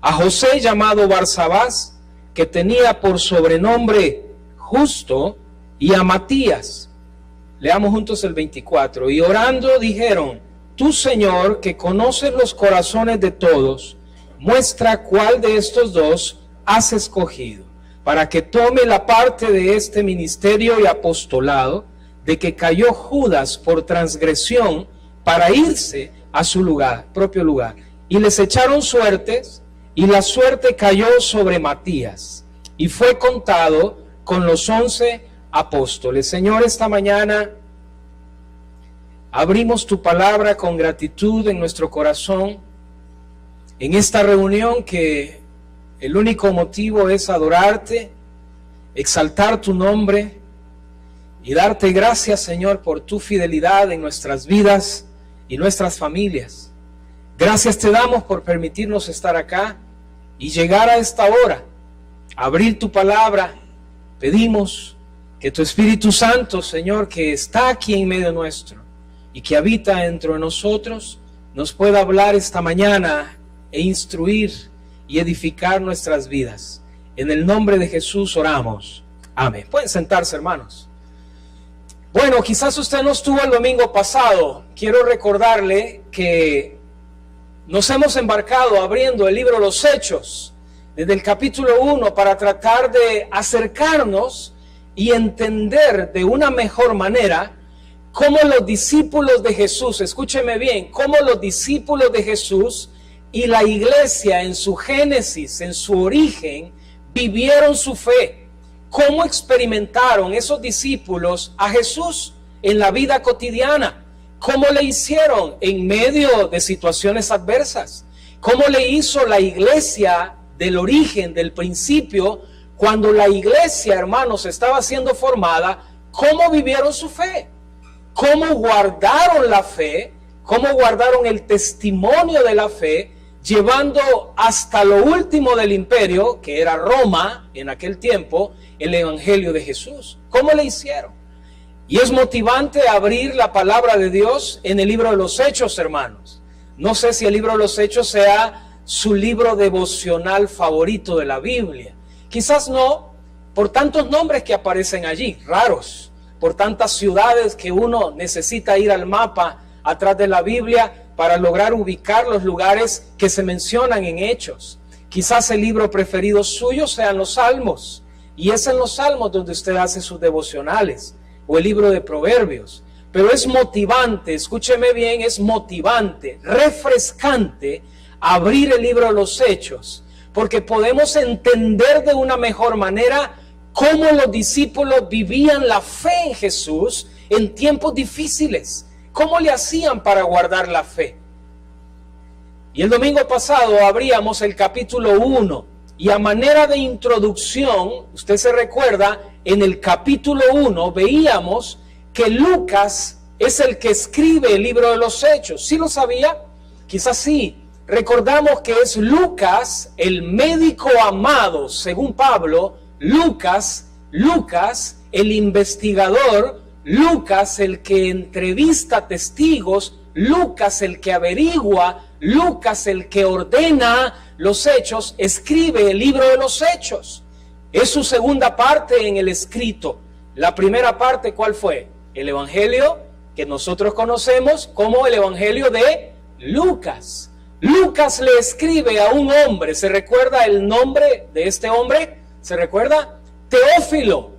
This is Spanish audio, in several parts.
a José llamado Barsabás, que tenía por sobrenombre Justo, y a Matías. Leamos juntos el 24. Y orando dijeron: Tú, Señor, que conoces los corazones de todos, muestra cuál de estos dos has escogido, para que tome la parte de este ministerio y apostolado, de que cayó Judas por transgresión, para irse a su lugar, propio lugar. Y les echaron suertes, y la suerte cayó sobre Matías, y fue contado con los 11 apóstoles. Señor, esta mañana abrimos tu palabra con gratitud en nuestro corazón, en esta reunión que el único motivo es adorarte, exaltar tu nombre y darte gracias, Señor, por tu fidelidad en nuestras vidas y nuestras familias. Gracias te damos por permitirnos estar acá y llegar a esta hora, abrir tu palabra. Pedimos que tu Espíritu Santo, Señor, que está aquí en medio nuestro y que habita dentro de nosotros, nos pueda hablar esta mañana e instruir y edificar nuestras vidas. En el nombre de Jesús oramos. Amén. Pueden sentarse, hermanos. Bueno, quizás usted no estuvo el domingo pasado. Quiero recordarle que nos hemos embarcado abriendo el libro de los Hechos, desde el capítulo 1, para tratar de acercarnos y entender de una mejor manera cómo los discípulos de Jesús, escúcheme bien, cómo los discípulos de Jesús y la iglesia en su génesis, en su origen, vivieron su fe. Cómo experimentaron esos discípulos a Jesús en la vida cotidiana. Cómo le hicieron en medio de situaciones adversas. Cómo le hizo la iglesia del origen, del principio, cuando la iglesia, hermanos, estaba siendo formada. Cómo vivieron su fe. Cómo guardaron la fe. Cómo guardaron el testimonio de la fe, llevando hasta lo último del imperio, que era Roma en aquel tiempo, el evangelio de Jesús. ¿Cómo le hicieron? Y es motivante abrir la palabra de Dios en el libro de los Hechos, hermanos. No sé si el libro de los Hechos sea su libro devocional favorito de la Biblia. Quizás no, por tantos nombres que aparecen allí, raros, por tantas ciudades que uno necesita ir al mapa atrás de la Biblia para lograr ubicar los lugares que se mencionan en Hechos. Quizás el libro preferido suyo sean los Salmos, y es en los Salmos donde usted hace sus devocionales, o el libro de Proverbios. Pero es motivante, escúcheme bien, es motivante, refrescante abrir el libro de los Hechos, porque podemos entender de una mejor manera cómo los discípulos vivían la fe en Jesús en tiempos difíciles. ¿Cómo le hacían para guardar la fe? Y el domingo pasado abríamos el capítulo 1, y a manera de introducción, usted se recuerda, en el capítulo 1 veíamos que Lucas es el que escribe el libro de los Hechos. ¿Sí lo sabía? Quizás sí. Recordamos que es Lucas, el médico amado, según Pablo, Lucas, el investigador, Lucas, el que entrevista testigos, Lucas, el que averigua, Lucas, el que ordena los hechos, escribe el libro de los Hechos. Es su segunda parte en el escrito. La primera parte, ¿cuál fue? El evangelio que nosotros conocemos como el evangelio de Lucas. Lucas le escribe a un hombre. ¿Se recuerda el nombre de este hombre? ¿Se recuerda? Teófilo.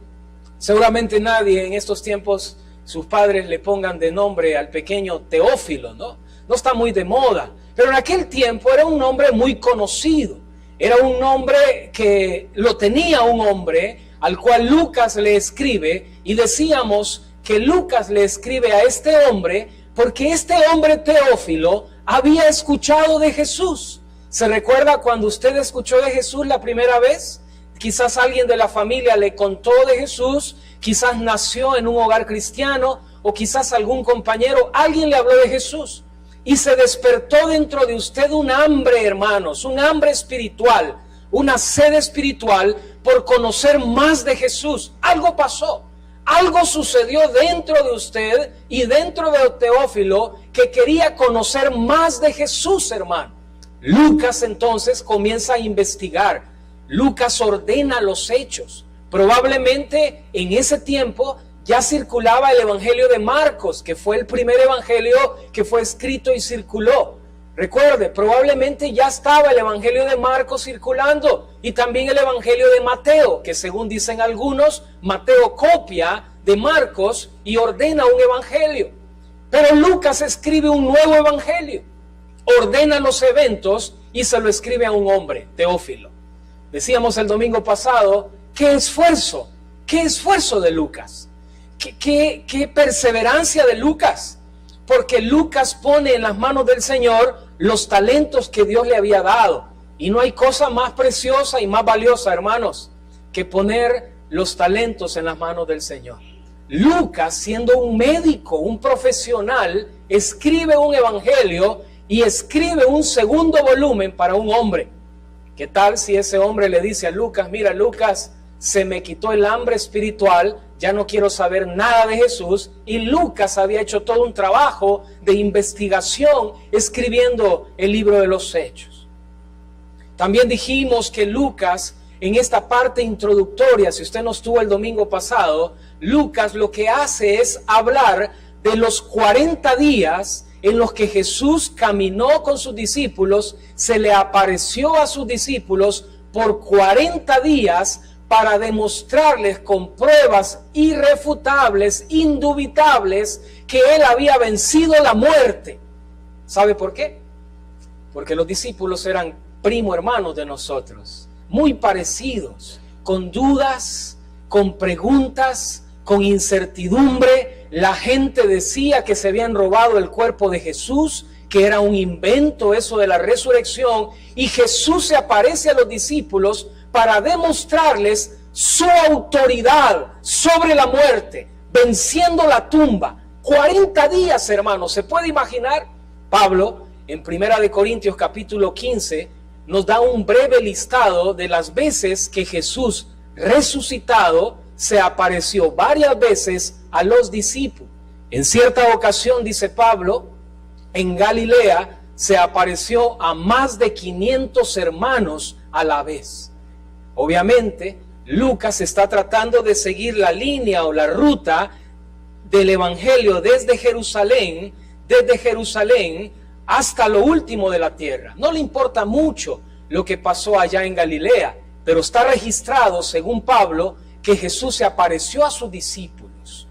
Seguramente nadie en estos tiempos, sus padres le pongan de nombre al pequeño Teófilo, ¿no? No está muy de moda. Pero en aquel tiempo era un nombre muy conocido. Era un nombre que lo tenía un hombre al cual Lucas le escribe. Y decíamos que Lucas le escribe a este hombre porque este hombre Teófilo había escuchado de Jesús. ¿Se recuerda cuando usted escuchó de Jesús la primera vez? Quizás alguien de la familia le contó de Jesús, quizás nació en un hogar cristiano, o quizás algún compañero, alguien le habló de Jesús. Y se despertó dentro de usted un hambre, hermanos, un hambre espiritual, una sed espiritual por conocer más de Jesús. Algo pasó, algo sucedió dentro de usted y dentro de Teófilo que quería conocer más de Jesús, hermano. Lucas entonces comienza a investigar. Lucas ordena los hechos. Probablemente en ese tiempo ya circulaba el Evangelio de Marcos, que fue el primer evangelio que fue escrito y circuló. Recuerde, probablemente ya estaba el Evangelio de Marcos circulando y también el Evangelio de Mateo, que según dicen algunos, Mateo copia de Marcos y ordena un evangelio. Pero Lucas escribe un nuevo evangelio, ordena los eventos y se lo escribe a un hombre, Teófilo. Decíamos el domingo pasado, qué esfuerzo de Lucas, qué perseverancia de Lucas, porque Lucas pone en las manos del Señor los talentos que Dios le había dado. Y no hay cosa más preciosa y más valiosa, hermanos, que poner los talentos en las manos del Señor. Lucas, siendo un médico, un profesional, escribe un evangelio y escribe un segundo volumen para un hombre. ¿Qué tal si ese hombre le dice a Lucas, mira Lucas, se me quitó el hambre espiritual, ya no quiero saber nada de Jesús? Y Lucas había hecho todo un trabajo de investigación escribiendo el libro de los Hechos. También dijimos que Lucas, en esta parte introductoria, si usted no estuvo el domingo pasado, Lucas lo que hace es hablar de los 40 días en los que Jesús caminó con sus discípulos, se le apareció a sus discípulos por 40 días para demostrarles con pruebas irrefutables, indubitables, que Él había vencido la muerte. ¿Sabe por qué? Porque los discípulos eran primo hermanos de nosotros, muy parecidos, con dudas, con preguntas, con incertidumbre. La gente decía que se habían robado el cuerpo de Jesús, que era un invento eso de la resurrección, y Jesús se aparece a los discípulos para demostrarles su autoridad sobre la muerte, venciendo la tumba. 40 días, hermanos, ¿se puede imaginar? Pablo, en 1 Corintios capítulo 15, nos da un breve listado de las veces que Jesús resucitado se apareció varias veces a los discípulos. En cierta ocasión, dice Pablo, en Galilea se apareció a más de 500 hermanos a la vez. Obviamente, Lucas está tratando de seguir la línea o la ruta del evangelio desde Jerusalén hasta lo último de la tierra. No le importa mucho lo que pasó allá en Galilea, pero está registrado, según Pablo, que Jesús se apareció a sus discípulos,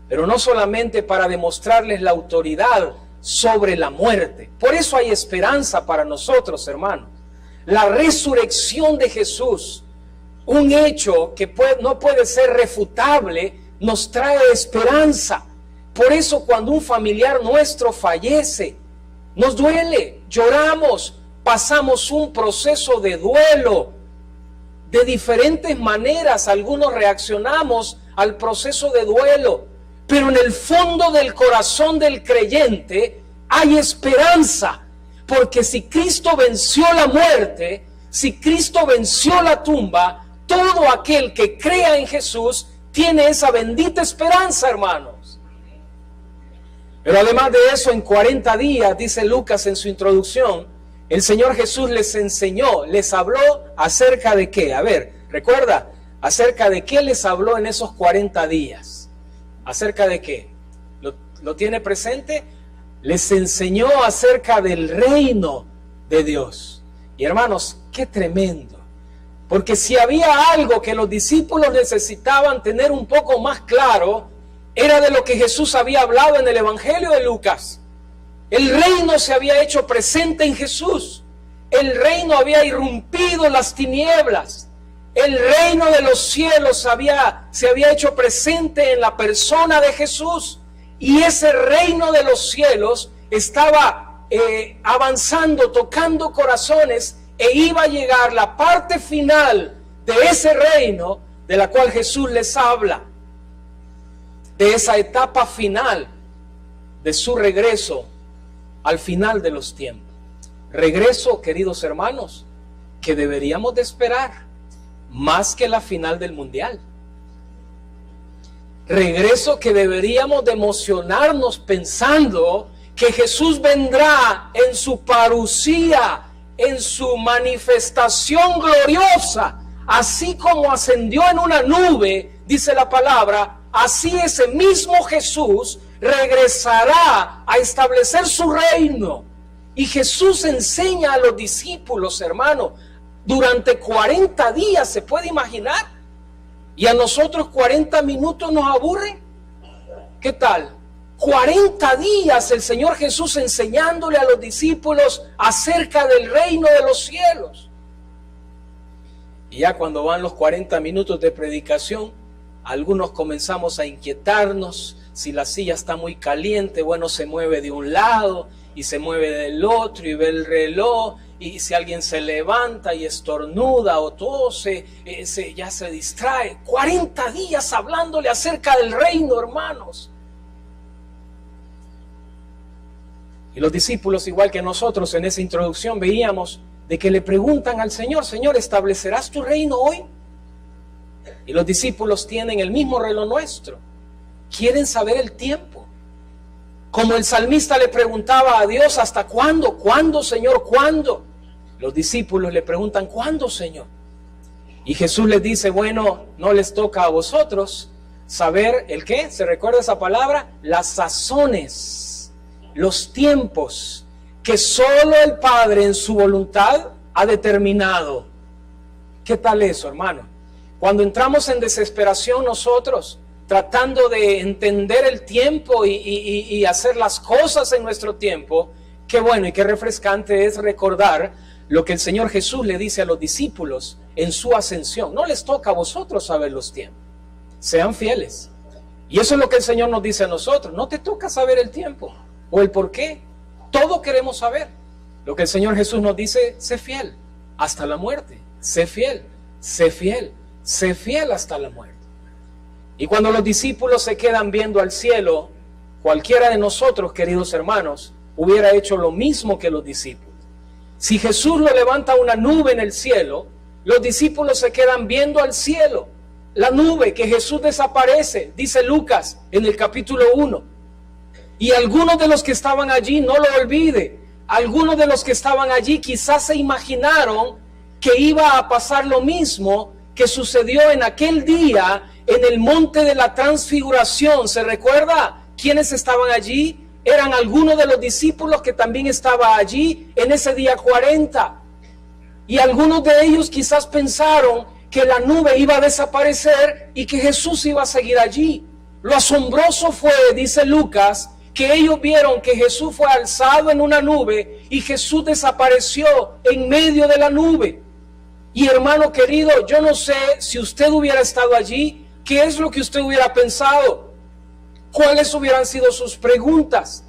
pero no solamente para demostrarles la autoridad sobre la muerte. Por eso hay esperanza para nosotros, hermanos. La resurrección de Jesús, un hecho que no puede ser refutable, nos trae esperanza. Por eso cuando un familiar nuestro fallece, nos duele, lloramos, pasamos un proceso de duelo. De diferentes maneras, algunos reaccionamos al proceso de duelo, pero en el fondo del corazón del creyente hay esperanza, porque si Cristo venció la muerte, si Cristo venció la tumba, todo aquel que crea en Jesús tiene esa bendita esperanza, hermanos. Pero además de eso, en 40 días, dice Lucas en su introducción, el Señor Jesús les enseñó, les habló acerca de qué. A ver, recuerda, acerca de qué les habló en esos 40 días. ¿Acerca de qué? ¿Lo tiene presente? Les enseñó acerca del reino de Dios. Y hermanos, qué tremendo. Porque si había algo que los discípulos necesitaban tener un poco más claro, era de lo que Jesús había hablado en el Evangelio de Lucas. El reino se había hecho presente en Jesús. El reino había irrumpido las tinieblas. El reino de los cielos se había hecho presente en la persona de Jesús. Y ese reino de los cielos estaba avanzando, tocando corazones, e iba a llegar la parte final de ese reino de la cual Jesús les habla. De esa etapa final de su regreso al final de los tiempos. Regreso, queridos hermanos, que deberíamos de esperar más que la final del mundial. Regreso que deberíamos de emocionarnos pensando que Jesús vendrá en su parucía, en su manifestación gloriosa, así como ascendió en una nube, dice la palabra, así ese mismo Jesús regresará a establecer su reino. Y Jesús enseña a los discípulos, hermano, durante 40 días, ¿se puede imaginar? Y a nosotros 40 minutos nos aburren. ¿Qué tal? 40 días el Señor Jesús enseñándole a los discípulos acerca del reino de los cielos. Y ya cuando van los 40 minutos de predicación, algunos comenzamos a inquietarnos. Si la silla está muy caliente, bueno, se mueve de un lado y se mueve del otro y ve el reloj. Y si alguien se levanta y estornuda o tose, ya se distrae. 40 días hablándole acerca del reino, hermanos. Y los discípulos, igual que nosotros en esa introducción, veíamos de que le preguntan al Señor, Señor, ¿establecerás tu reino hoy? Y los discípulos tienen el mismo reloj nuestro. Quieren saber el tiempo. Como el salmista le preguntaba a Dios, ¿hasta cuándo? ¿Cuándo, Señor? ¿Cuándo? Los discípulos le preguntan, ¿cuándo, Señor? Y Jesús les dice, bueno, no les toca a vosotros saber el qué. ¿Se recuerda esa palabra? Las sazones, los tiempos que solo el Padre en su voluntad ha determinado. ¿Qué tal eso, hermano? Cuando entramos en desesperación nosotros, tratando de entender el tiempo y hacer las cosas en nuestro tiempo, qué bueno y qué refrescante es recordar lo que el Señor Jesús le dice a los discípulos en su ascensión. No les toca a vosotros saber los tiempos. Sean fieles. Y eso es lo que el Señor nos dice a nosotros. No te toca saber el tiempo o el por qué. Todo queremos saber. Lo que el Señor Jesús nos dice, sé fiel hasta la muerte. Sé fiel, sé fiel, sé fiel hasta la muerte. Y cuando los discípulos se quedan viendo al cielo, cualquiera de nosotros, queridos hermanos, hubiera hecho lo mismo que los discípulos. Si Jesús lo levanta una nube en el cielo, los discípulos se quedan viendo al cielo. La nube que Jesús desaparece, dice Lucas en el capítulo 1. Y algunos de los que estaban allí, no lo olvide, algunos de los que estaban allí quizás se imaginaron que iba a pasar lo mismo que sucedió en aquel día en el monte de la transfiguración. ¿Se recuerda quiénes estaban allí? Eran algunos de los discípulos que también estaban allí en ese día 40. Y algunos de ellos quizás pensaron que la nube iba a desaparecer y que Jesús iba a seguir allí. Lo asombroso fue, dice Lucas, que ellos vieron que Jesús fue alzado en una nube y Jesús desapareció en medio de la nube. Y hermano querido, yo no sé si usted hubiera estado allí, ¿qué es lo que usted hubiera pensado? ¿Cuáles hubieran sido sus preguntas?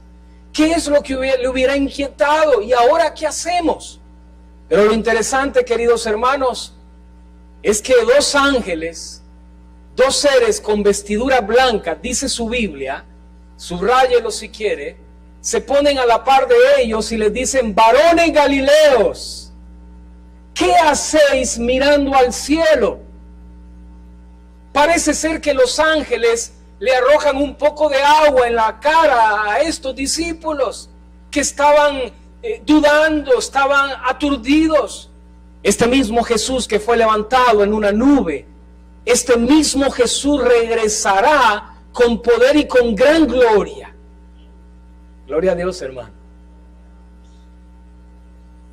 ¿Qué es lo que le hubiera inquietado? ¿Y ahora qué hacemos? Pero lo interesante, queridos hermanos, es que dos ángeles, dos seres con vestidura blanca, dice su Biblia, subráyelo si quiere, se ponen a la par de ellos y les dicen, varones galileos, ¿qué hacéis mirando al cielo? Parece ser que los ángeles le arrojan un poco de agua en la cara a estos discípulos que estaban dudando, estaban aturdidos. Este mismo Jesús que fue levantado en una nube, este mismo Jesús regresará con poder y con gran gloria. Gloria a Dios, hermano.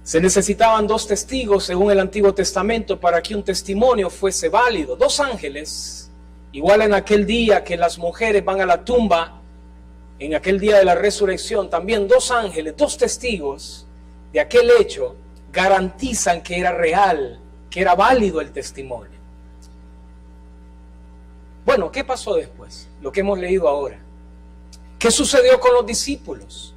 Se necesitaban dos testigos según el Antiguo Testamento para que un testimonio fuese válido. Dos ángeles, igual en aquel día que las mujeres van a la tumba, en aquel día de la resurrección, también dos ángeles, dos testigos de aquel hecho garantizan que era real, que era válido el testimonio. Bueno, ¿qué pasó después? Lo que hemos leído ahora. ¿Qué sucedió con los discípulos?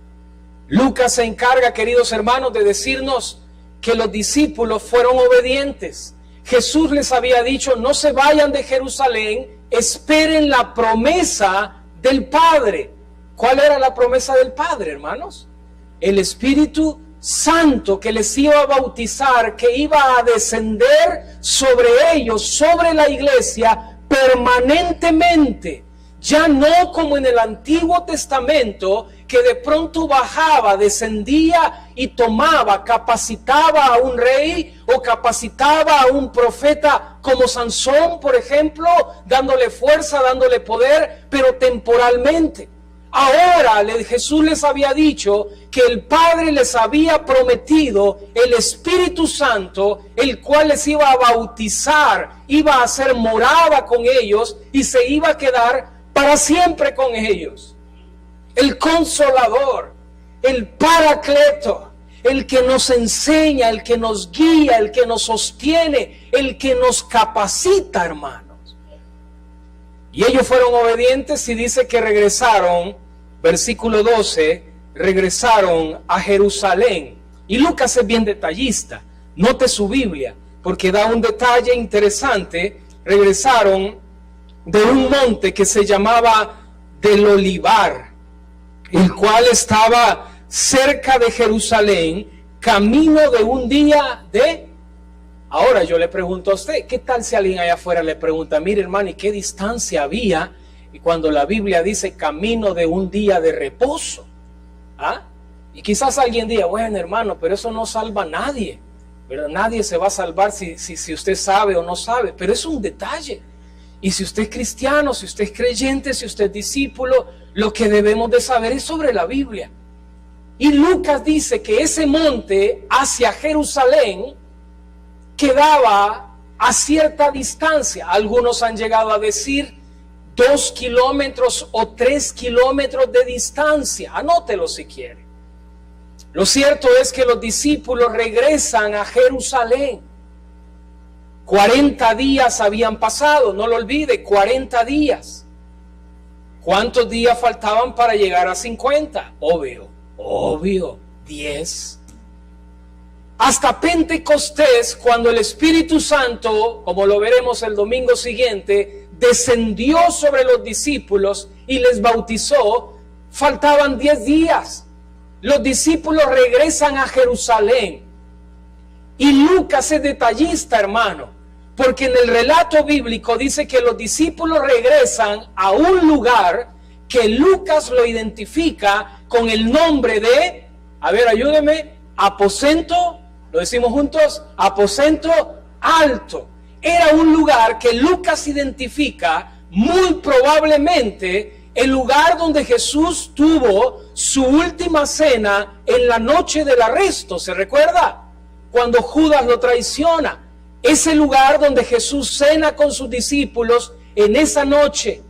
Lucas se encarga, queridos hermanos, de decirnos que los discípulos fueron obedientes. Jesús les había dicho, no se vayan de Jerusalén, esperen la promesa del Padre. ¿Cuál era la promesa del Padre, hermanos? El Espíritu Santo que les iba a bautizar, que iba a descender sobre ellos, sobre la iglesia, permanentemente. Ya no como en el Antiguo Testamento, que de pronto bajaba, descendía y tomaba, capacitaba a un rey o capacitaba a un profeta como Sansón, por ejemplo, dándole fuerza, dándole poder, pero temporalmente. Ahora Jesús les había dicho que el Padre les había prometido el Espíritu Santo, el cual les iba a bautizar, iba a hacer morada con ellos y se iba a quedar para siempre con ellos. El Consolador, el Paracleto, el que nos enseña, el que nos guía, el que nos sostiene, el que nos capacita, hermanos. Y ellos fueron obedientes y dice que regresaron, versículo 12, regresaron a Jerusalén. Y Lucas es bien detallista, note su Biblia, porque da un detalle interesante. Regresaron de un monte que se llamaba del Olivar, el cual estaba cerca de Jerusalén, camino de un día de... Ahora yo le pregunto a usted, ¿qué tal si alguien allá afuera le pregunta, mire hermano, ¿y qué distancia había? Y cuando la Biblia dice camino de un día de reposo, ¿ah? Y quizás alguien diga, bueno hermano, pero eso no salva a nadie, ¿verdad? Nadie se va a salvar si usted sabe o no sabe, pero es un detalle. Y si usted es cristiano, si usted es creyente, si usted es discípulo, lo que debemos de saber es sobre la Biblia. Y Lucas dice que ese monte hacia Jerusalén quedaba a cierta distancia. Algunos han llegado a decir 2 kilómetros o 3 kilómetros de distancia. Anótelo si quiere. Lo cierto es que los discípulos regresan a Jerusalén. 40 días habían pasado, no lo olvide, 40 días. ¿Cuántos días faltaban para llegar a 50? Obvio, 10. Hasta Pentecostés, cuando el Espíritu Santo, como lo veremos el domingo siguiente, descendió sobre los discípulos y les bautizó, faltaban 10 días. Los discípulos regresan a Jerusalén. Y Lucas es detallista, hermano, porque en el relato bíblico dice que los discípulos regresan a un lugar que Lucas lo identifica con el nombre de, a ver, ayúdeme, aposento, lo decimos juntos, aposento alto. Era un lugar que Lucas identifica muy probablemente el lugar donde Jesús tuvo su última cena en la noche del arresto, ¿se recuerda? Cuando Judas lo traiciona. Ese lugar donde Jesús cena con sus discípulos en esa noche,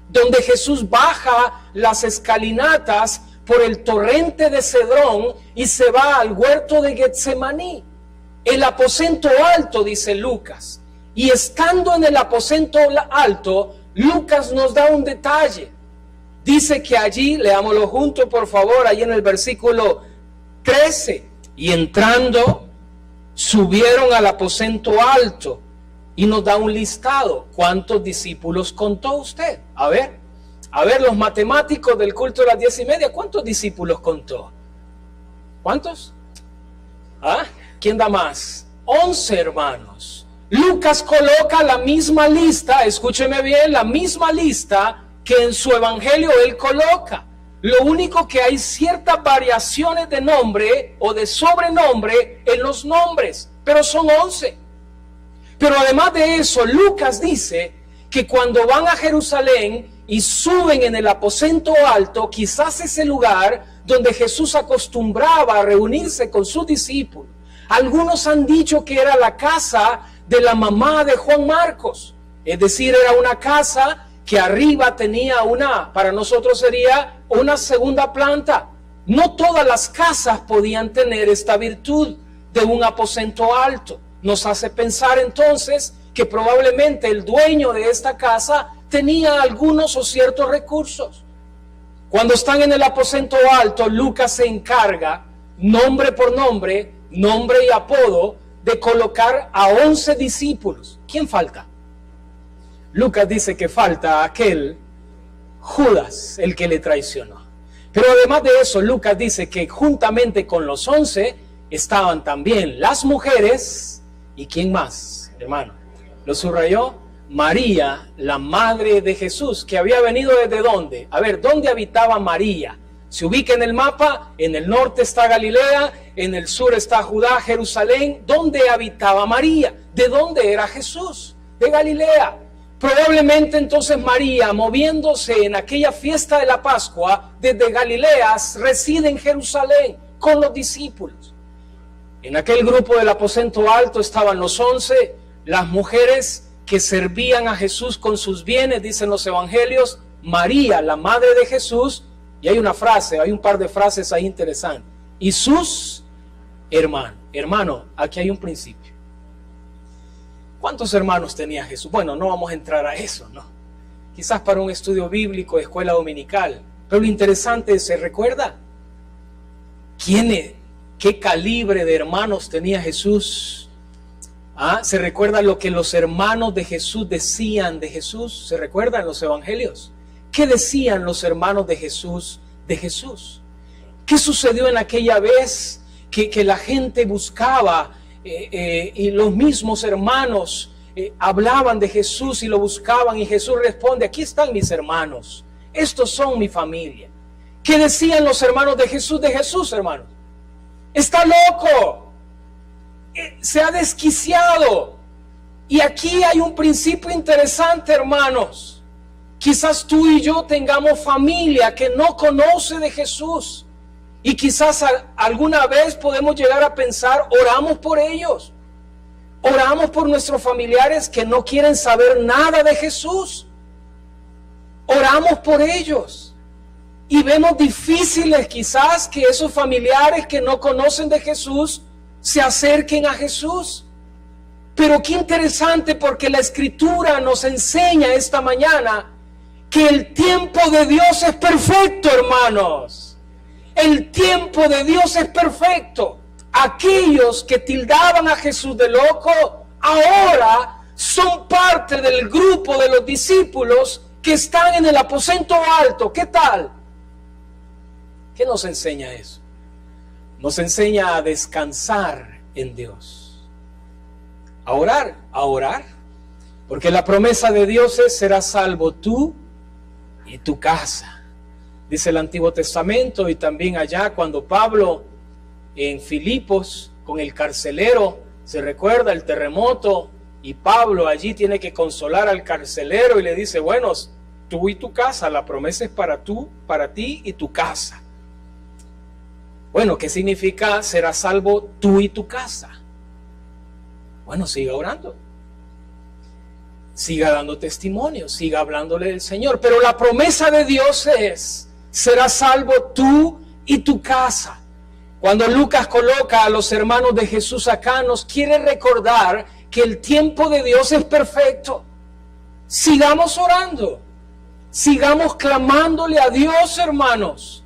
donde Jesús baja las escalinatas por el torrente de Cedrón y se va al huerto de Getsemaní. El aposento alto, dice Lucas. Y estando en el aposento alto, Lucas nos da un detalle. Dice que allí, leámoslo juntos por favor, ahí en el versículo 13, y entrando, subieron al aposento alto, y nos da un listado. ¿Cuántos discípulos contó usted? A ver, los matemáticos del culto de las 10:30, ¿cuántos discípulos contó? ¿Cuántos? ¿Ah? ¿Quién da más? 11 hermanos. Lucas coloca la misma lista, escúcheme bien, la misma lista que en su evangelio él coloca. Lo único que hay ciertas variaciones de nombre o de sobrenombre en los nombres, pero son 11. Pero además de eso, Lucas dice que cuando van a Jerusalén y suben en el aposento alto, quizás ese lugar donde Jesús acostumbraba a reunirse con sus discípulos. Algunos han dicho que era la casa de la mamá de Juan Marcos, es decir, era una casa que arriba tenía para nosotros sería una segunda planta. No todas las casas podían tener esta virtud de un aposento alto. Nos hace pensar entonces que probablemente el dueño de esta casa tenía algunos o ciertos recursos. Cuando están en el aposento alto, Lucas se encarga, nombre por nombre, nombre y apodo, de colocar a 11 discípulos. ¿Quién falta? Lucas dice que falta aquel Judas, el que le traicionó. Pero además de eso, Lucas dice que juntamente con los 11 estaban también las mujeres. ¿Y quién más, hermano? ¿Lo subrayó? María, la madre de Jesús, que había venido ¿desde dónde? A ver, ¿dónde habitaba María? Se ubica en el mapa, en el norte está Galilea, en el sur está Judá, Jerusalén. ¿Dónde habitaba María? ¿De dónde era Jesús? De Galilea. Probablemente entonces María, moviéndose en aquella fiesta de la Pascua, desde Galilea, reside en Jerusalén con los discípulos. En aquel grupo del aposento alto estaban los 11, las mujeres que servían a Jesús con sus bienes, dicen los evangelios, María, la madre de Jesús, y hay una frase, hay un par de frases ahí interesantes, y sus hermanos. Hermano, aquí hay un principio. ¿Cuántos hermanos tenía Jesús? Bueno, no vamos a entrar a eso, ¿no? Quizás para un estudio bíblico de escuela dominical, pero lo interesante es, ¿se recuerda? ¿Qué calibre de hermanos tenía Jesús? ¿Se recuerda lo que los hermanos de Jesús decían de Jesús? ¿Se recuerdan los evangelios? ¿Qué decían los hermanos de Jesús de Jesús? ¿Qué sucedió en aquella vez que la gente buscaba y los mismos hermanos hablaban de Jesús y lo buscaban, y Jesús responde: aquí están mis hermanos, estos son mi familia? ¿Qué decían los hermanos de Jesús, hermanos? Está loco, se ha desquiciado. Y aquí hay un principio interesante, hermanos. Quizás tú y yo tengamos familia que no conoce de Jesús, y quizás alguna vez podemos llegar a pensar, oramos por ellos, oramos por nuestros familiares que no quieren saber nada de Jesús, oramos por ellos, y vemos difíciles quizás que esos familiares que no conocen de Jesús se acerquen a Jesús. Pero qué interesante, porque la Escritura nos enseña esta mañana que el tiempo de Dios es perfecto, hermanos. El tiempo de Dios es perfecto. Aquellos que tildaban a Jesús de loco, ahora son parte del grupo de los discípulos que están en el aposento alto. ¿Qué tal? ¿Qué nos enseña eso? Nos enseña a descansar en Dios, a orar, porque la promesa de Dios es: serás salvo tú y tu casa. Dice el Antiguo Testamento, y también allá cuando Pablo en Filipos con el carcelero, se recuerda el terremoto, y Pablo allí tiene que consolar al carcelero y le dice: bueno, tú y tu casa, la promesa es para ti y tu casa. Bueno, ¿qué significa serás salvo tú y tu casa? Bueno, siga orando, siga dando testimonio, siga hablándole del Señor. Pero la promesa de Dios es: serás salvo tú y tu casa. Cuando Lucas coloca a los hermanos de Jesús acá, nos quiere recordar que el tiempo de Dios es perfecto. Sigamos orando, sigamos clamándole a Dios, hermanos.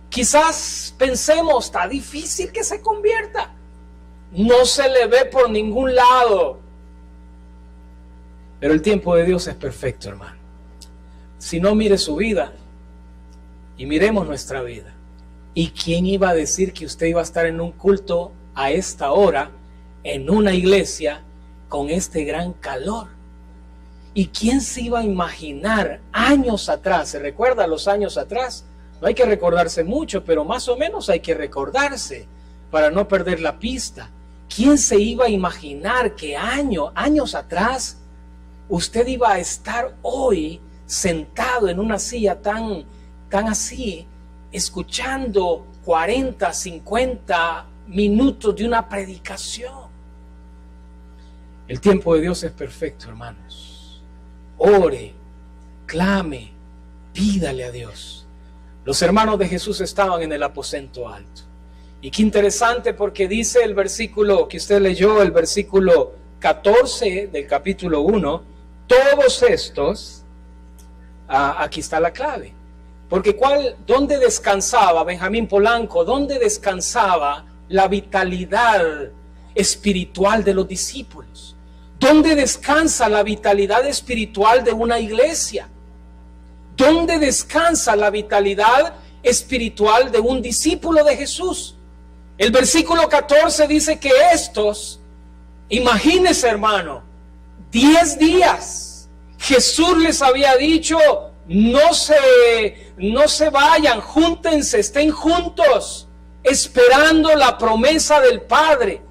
Quizás pensemos, está difícil que se convierta, no se le ve por ningún lado. Pero el tiempo de Dios es perfecto, hermano. Si no, mire su vida y miremos nuestra vida. ¿Y quién iba a decir que usted iba a estar en un culto a esta hora, en una iglesia, con este gran calor? ¿Y quién se iba a imaginar años atrás? ¿Se recuerda los años atrás? No hay que recordarse mucho, pero más o menos hay que recordarse para no perder la pista. ¿Quién se iba a imaginar que años atrás usted iba a estar hoy sentado en una silla tan así, escuchando 40, 50 minutos de una predicación? El tiempo de Dios es perfecto, hermanos. Ore, clame, pídale a Dios. Los hermanos de Jesús estaban en el aposento alto. Y qué interesante, porque dice el versículo que usted leyó, el versículo 14 del capítulo 1, todos estos, aquí está la clave. Porque ¿dónde descansaba Benjamín Polanco? ¿Dónde descansaba la vitalidad espiritual de los discípulos? ¿Dónde descansa la vitalidad espiritual de una iglesia? ¿Dónde descansa la vitalidad espiritual de un discípulo de Jesús? El versículo 14 dice que estos, imagínese, hermano, 10 días Jesús les había dicho, no se vayan, júntense, estén juntos, esperando la promesa del Padre.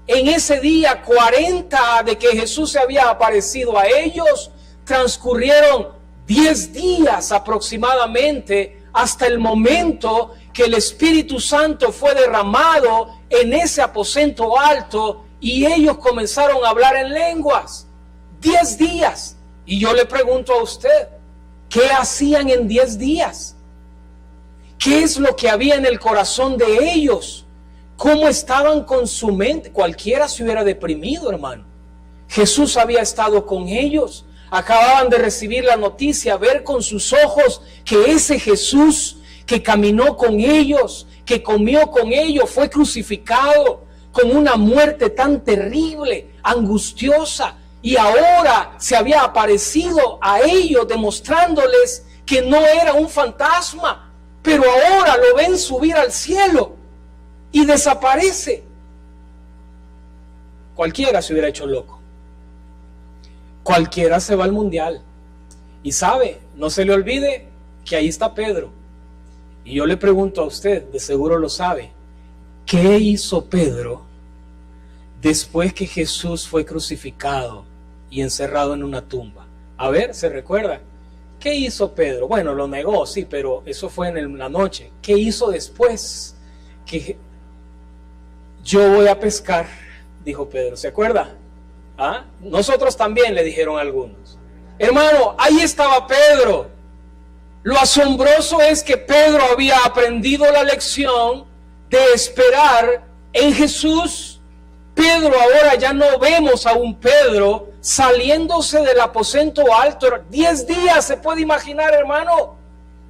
En ese día 40 de que Jesús se había aparecido a ellos, transcurrieron 10 días aproximadamente hasta el momento que el Espíritu Santo fue derramado en ese aposento alto y ellos comenzaron a hablar en lenguas. 10 días. Y yo le pregunto a usted, ¿qué hacían en 10 días? ¿Qué es lo que había en el corazón de ellos? ¿Cómo estaban con su mente? Cualquiera se hubiera deprimido, hermano. Jesús había estado con ellos. Acababan de recibir la noticia, ver con sus ojos que ese Jesús que caminó con ellos, que comió con ellos, fue crucificado con una muerte tan terrible, angustiosa, y ahora se había aparecido a ellos demostrándoles que no era un fantasma, pero ahora lo ven subir al cielo y desaparece. Cualquiera se hubiera hecho loco. Cualquiera se va al mundial. Y sabe, no se le olvide que ahí está Pedro. Y yo le pregunto a usted, de seguro lo sabe, ¿qué hizo Pedro después que Jesús fue crucificado y encerrado en una tumba? A ver, ¿se recuerda? ¿Qué hizo Pedro? Bueno, lo negó, sí, pero eso fue en la noche. ¿Qué hizo después? Que yo voy a pescar, dijo Pedro, ¿se acuerda? ¿Ah? Nosotros también, le dijeron algunos. Hermano, ahí estaba Pedro. Lo asombroso es que Pedro había aprendido la lección de esperar en Jesús. Pedro, ahora ya no vemos a un Pedro saliéndose del aposento alto. 10 días, se puede imaginar, hermano.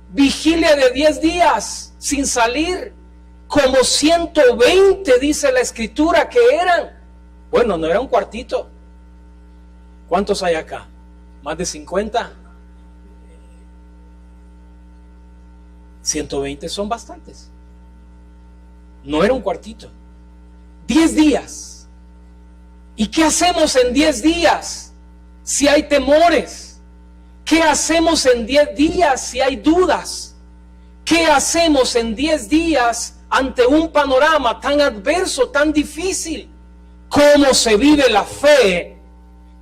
Vigilia de 10 días sin salir. Como 120 dice la escritura que eran. Bueno, no era un cuartito. ¿Cuántos hay acá? ¿Más de 50? 120 son bastantes. No era un cuartito. 10 días. ¿Y qué hacemos en 10 días si hay temores? ¿Qué hacemos en 10 días si hay dudas? ¿Qué hacemos en 10 días ante un panorama tan adverso, tan difícil? ¿Cómo se vive la fe?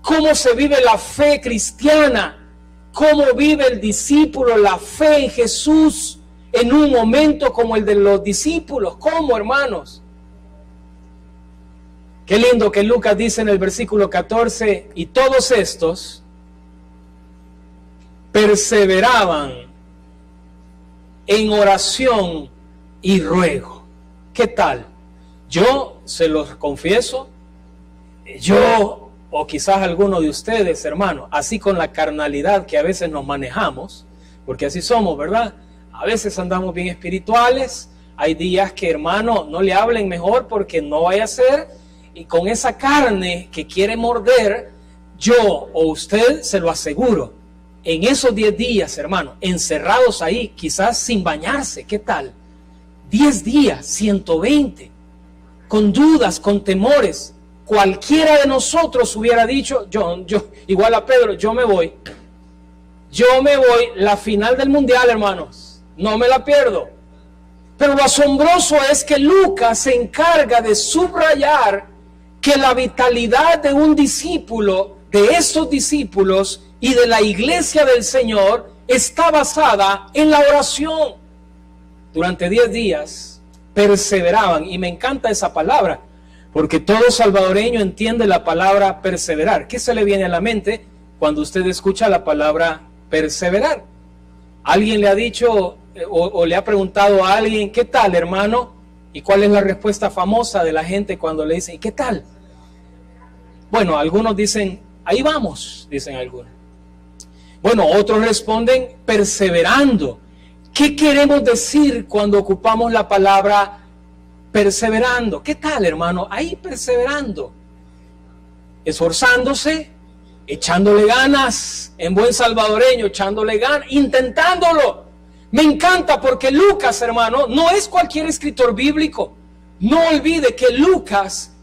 ¿Cómo se vive la fe cristiana? ¿Cómo vive el discípulo la fe en Jesús en un momento como el de los discípulos? ¿Cómo, hermanos? Qué lindo que Lucas dice en el versículo 14, y todos estos perseveraban en oración y ruego. ¿Qué tal? Yo se los confieso, yo o quizás alguno de ustedes, hermano, así con la carnalidad que a veces nos manejamos, porque así somos, ¿verdad? A veces andamos bien espirituales, hay días que, hermano, no le hablen mejor porque no vaya a ser, y con esa carne que quiere morder, yo o usted se lo aseguro, en esos 10 días, hermano, encerrados ahí, quizás sin bañarse, ¿qué tal? 10 días, 120, con dudas, con temores. Cualquiera de nosotros hubiera dicho, yo, igual a Pedro, yo me voy, la final del mundial, hermanos, no me la pierdo. Pero lo asombroso es que Lucas se encarga de subrayar que la vitalidad de un discípulo, de esos discípulos y de la iglesia del Señor está basada en la oración. Durante 10 días perseveraban, y me encanta esa palabra, porque todo salvadoreño entiende la palabra perseverar. ¿Qué se le viene a la mente cuando usted escucha la palabra perseverar? ¿Alguien le ha dicho o le ha preguntado a alguien, ¿qué tal, hermano? ¿Y cuál es la respuesta famosa de la gente cuando le dicen, ¿y qué tal? Bueno, algunos dicen, ahí vamos, dicen algunos. Bueno, otros responden, perseverando. ¿Qué queremos decir cuando ocupamos la palabra perseverando? ¿Qué tal, hermano? Ahí perseverando. Esforzándose, echándole ganas, en buen salvadoreño, echándole ganas, intentándolo. Me encanta porque Lucas, hermano, no es cualquier escritor bíblico. No olvide que Lucas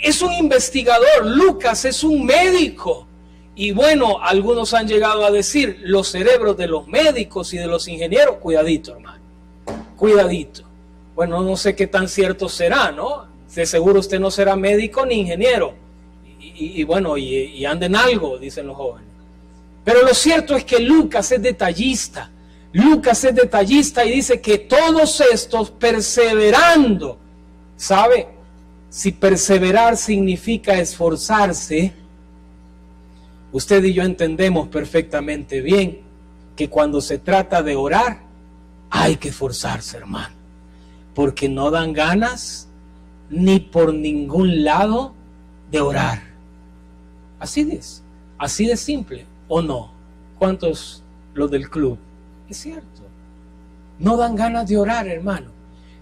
es un investigador, Lucas es un médico Y bueno, algunos han llegado a decir, los cerebros de los médicos y de los ingenieros, cuidadito, hermano, cuidadito. Bueno, no sé qué tan cierto será, ¿no? De seguro usted no será médico ni ingeniero. Y anda en algo, dicen los jóvenes. Pero lo cierto es que Lucas es detallista. Lucas es detallista y dice que todos estos perseverando, ¿sabe? Si perseverar significa esforzarse, usted y yo entendemos perfectamente bien que cuando se trata de orar, hay que esforzarse, hermano, porque no dan ganas ni por ningún lado de orar. Así de simple, ¿o no? ¿Cuántos los del club? Es cierto, no dan ganas de orar, hermano.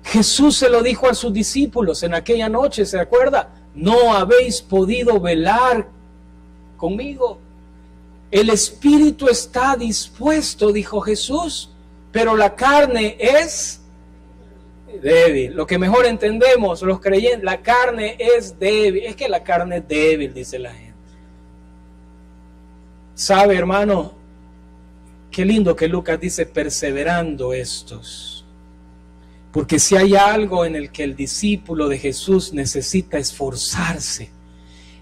Jesús se lo dijo a sus discípulos en aquella noche, ¿se acuerda? No habéis podido velar conmigo. El espíritu está dispuesto, dijo Jesús, pero la carne es débil. Lo que mejor entendemos los creyentes, la carne es débil. Es que la carne es débil, dice la gente. ¿Sabe, hermano? Qué lindo que Lucas dice perseverando estos. Porque si hay algo en el que el discípulo de Jesús necesita esforzarse,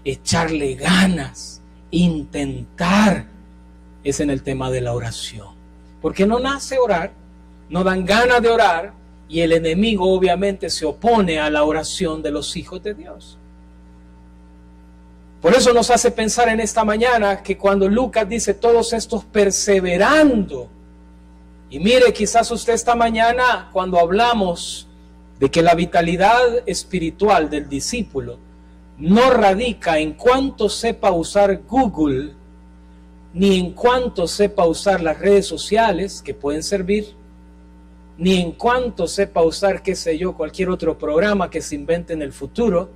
echarle ganas, intentar, es en el tema de la oración. Porque no nace orar, no dan ganas de orar, y el enemigo obviamente se opone a la oración de los hijos de Dios. Por eso nos hace pensar en esta mañana que cuando Lucas dice todos estos perseverando, y mire, quizás usted esta mañana cuando hablamos de que la vitalidad espiritual del discípulo no radica en cuánto sepa usar Google, ni en cuánto sepa usar las redes sociales que pueden servir, ni en cuánto sepa usar, qué sé yo, cualquier otro programa que se invente en el futuro.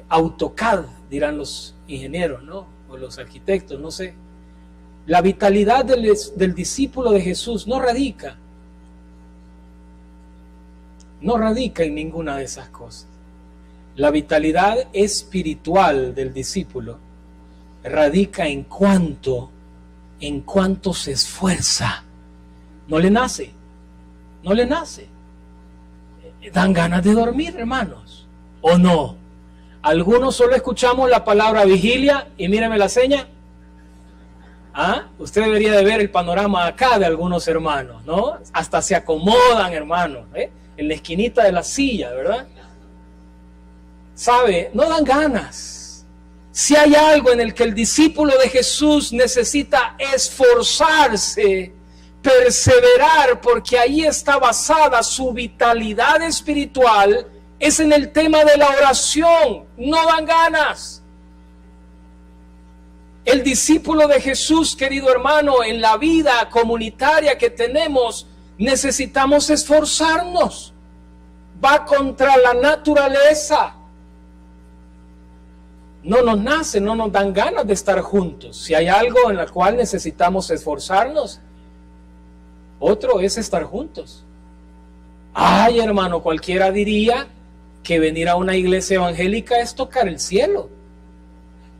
AutoCAD, dirán los ingenieros, ¿no? O los arquitectos, no sé. La vitalidad del discípulo de Jesús no radica en ninguna de esas cosas. La vitalidad espiritual del discípulo radica en cuánto se esfuerza. No le nace. Dan ganas de dormir, hermanos, ¿o no? Algunos solo escuchamos la palabra vigilia y míreme la seña. Usted debería de ver el panorama acá de algunos hermanos, ¿no? Hasta se acomodan, hermanos, en la esquinita de la silla, ¿verdad? ¿Sabe? No dan ganas. Si hay algo en el que el discípulo de Jesús necesita esforzarse, perseverar, porque ahí está basada su vitalidad espiritual, es en el tema de la oración. No dan ganas. El discípulo de Jesús, querido hermano, en la vida comunitaria que tenemos, necesitamos esforzarnos. Va contra la naturaleza. No nos nace, no nos dan ganas de estar juntos. Si hay algo en el cual necesitamos esforzarnos, otro es estar juntos. Ay, hermano, cualquiera diría que venir a una iglesia evangélica es tocar el cielo.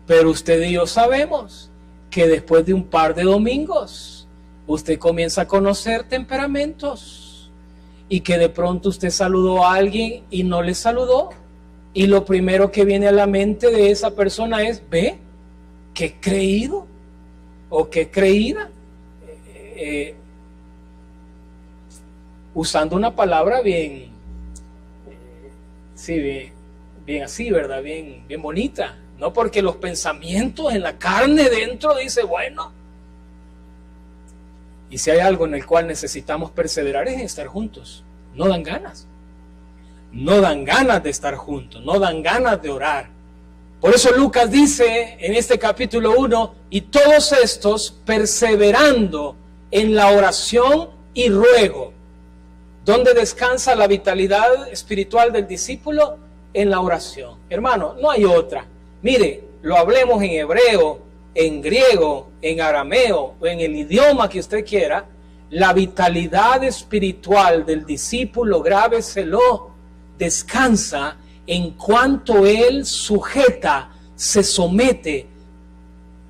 Pero usted y yo sabemos que después de un par de domingos, usted comienza a conocer temperamentos y que de pronto usted saludó a alguien y no le saludó. Y lo primero que viene a la mente de esa persona es, ve, qué creído o qué creída. Usando una palabra bien así, ¿verdad? Bien bonita. No, porque los pensamientos en la carne dentro dice, bueno. Y si hay algo en el cual necesitamos perseverar es en estar juntos. No dan ganas. No dan ganas de estar juntos. No dan ganas de orar. Por eso Lucas dice en este capítulo 1, y todos estos perseverando en la oración y ruego. ¿Dónde descansa la vitalidad espiritual del discípulo? En la oración. Hermano, no hay otra. Mire, lo hablemos en hebreo, en griego, en arameo o en el idioma que usted quiera. La vitalidad espiritual del discípulo, grábeselo, descansa en cuanto él sujeta, se somete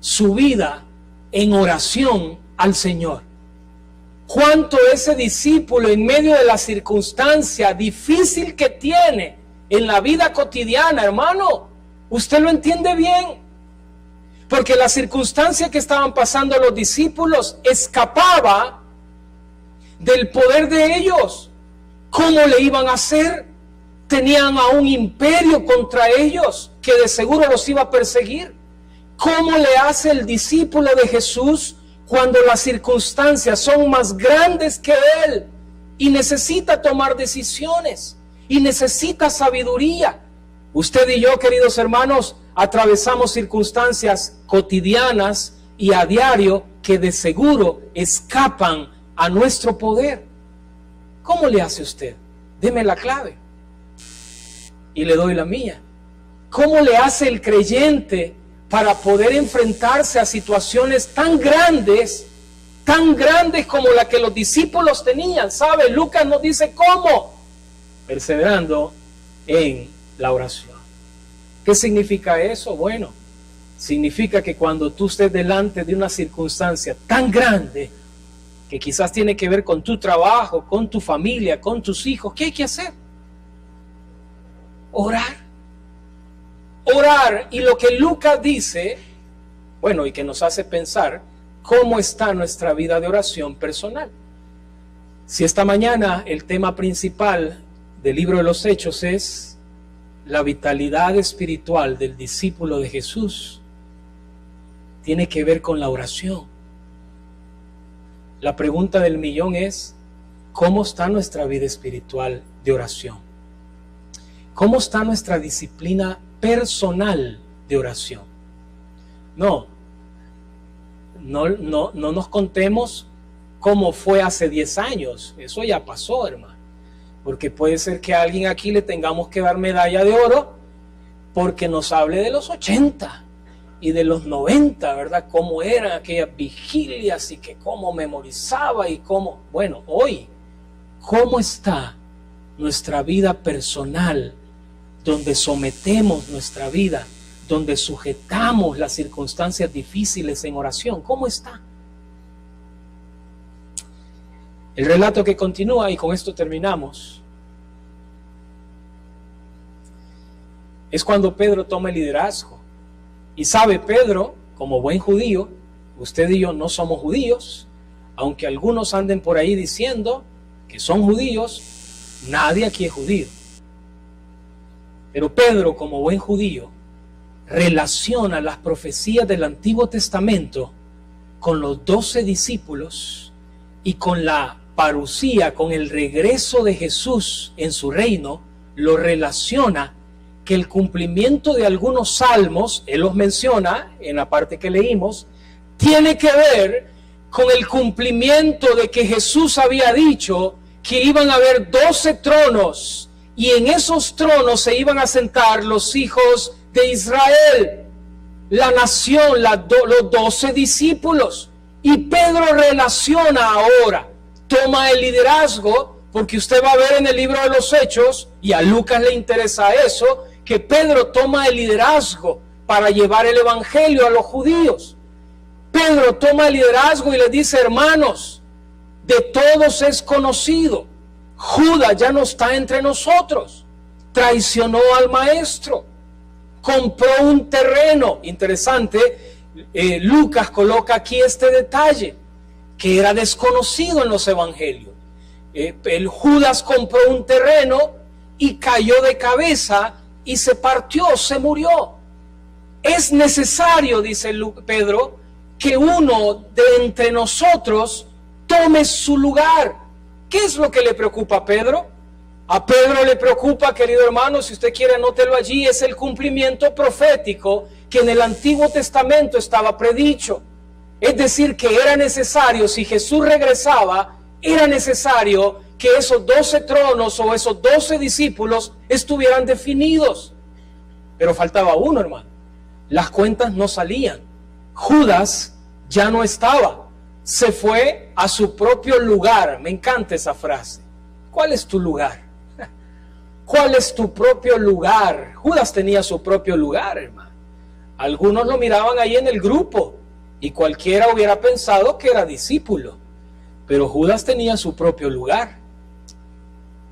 su vida en oración al Señor. Cuánto ese discípulo en medio de la circunstancia difícil que tiene en la vida cotidiana, hermano, usted lo entiende bien. Porque la circunstancia que estaban pasando los discípulos escapaba del poder de ellos. ¿Cómo le iban a hacer? Tenían a un imperio contra ellos que de seguro los iba a perseguir. ¿Cómo le hace el discípulo de Jesús cuando las circunstancias son más grandes que él y necesita tomar decisiones y necesita sabiduría? Usted y yo, queridos hermanos, atravesamos circunstancias cotidianas y a diario que de seguro escapan a nuestro poder. ¿Cómo le hace usted? Deme la clave y le doy la mía. ¿Cómo le hace el creyente para poder enfrentarse a situaciones tan grandes como la que los discípulos tenían? ¿Sabe? Lucas nos dice cómo. Perseverando en la oración. ¿Qué significa eso? Bueno, significa que cuando tú estés delante de una circunstancia tan grande, que quizás tiene que ver con tu trabajo, con tu familia, con tus hijos, ¿qué hay que hacer? Orar. Orar. Y lo que Lucas dice, bueno, y que nos hace pensar cómo está nuestra vida de oración personal. Si esta mañana el tema principal del libro de los Hechos es la vitalidad espiritual del discípulo de Jesús, tiene que ver con la oración. La pregunta del millón es, ¿cómo está nuestra vida espiritual de oración? ¿Cómo está nuestra disciplina personal de oración? No nos contemos cómo fue hace 10 años. Eso ya pasó, hermano. Porque puede ser que a alguien aquí le tengamos que dar medalla de oro porque nos hable de los 80 y de los 90, ¿verdad? Cómo eran aquellas vigilias y que cómo memorizaba y cómo... Bueno, hoy, ¿cómo está nuestra vida personal, donde sometemos nuestra vida, donde sujetamos las circunstancias difíciles en oración? ¿Cómo está? El relato que continúa, y con esto terminamos, es cuando Pedro toma el liderazgo. Y sabe, Pedro, como buen judío, usted y yo no somos judíos, aunque algunos anden por ahí diciendo que son judíos, nadie aquí es judío. Pero Pedro, como buen judío, relaciona las profecías del Antiguo Testamento con los 12 discípulos y con la parusía, con el regreso de Jesús en su reino. Lo relaciona que el cumplimiento de algunos salmos, él los menciona en la parte que leímos, tiene que ver con el cumplimiento de que Jesús había dicho que iban a haber 12 tronos y en esos tronos se iban a sentar los hijos de Israel, la nación, los 12 discípulos. Y Pedro relaciona ahora, toma el liderazgo, porque usted va a ver en el libro de los Hechos, y a Lucas le interesa eso, que Pedro toma el liderazgo para llevar el evangelio a los judíos. Pedro toma el liderazgo y les dice: hermanos, de todos es conocido, Judas ya no está entre nosotros, traicionó al maestro, compró un terreno. Interesante, Lucas coloca aquí este detalle que era desconocido en los evangelios. El Judas compró un terreno y cayó de cabeza y se partió, se murió. Es necesario, dice Pedro, que uno de entre nosotros tome su lugar. ¿Qué es lo que le preocupa a Pedro? A Pedro le preocupa, querido hermano, si usted quiere anótelo allí, es el cumplimiento profético que en el Antiguo Testamento estaba predicho. Es decir, que era necesario, si Jesús regresaba, era necesario que esos 12 tronos o esos 12 discípulos estuvieran definidos. Pero faltaba uno, hermano. Las cuentas no salían. Judas ya no estaba. Se fue a su propio lugar. Me encanta esa frase. ¿Cuál es tu lugar? ¿Cuál es tu propio lugar? Judas tenía su propio lugar, hermano. Algunos lo miraban ahí en el grupo y cualquiera hubiera pensado que era discípulo, pero Judas tenía su propio lugar.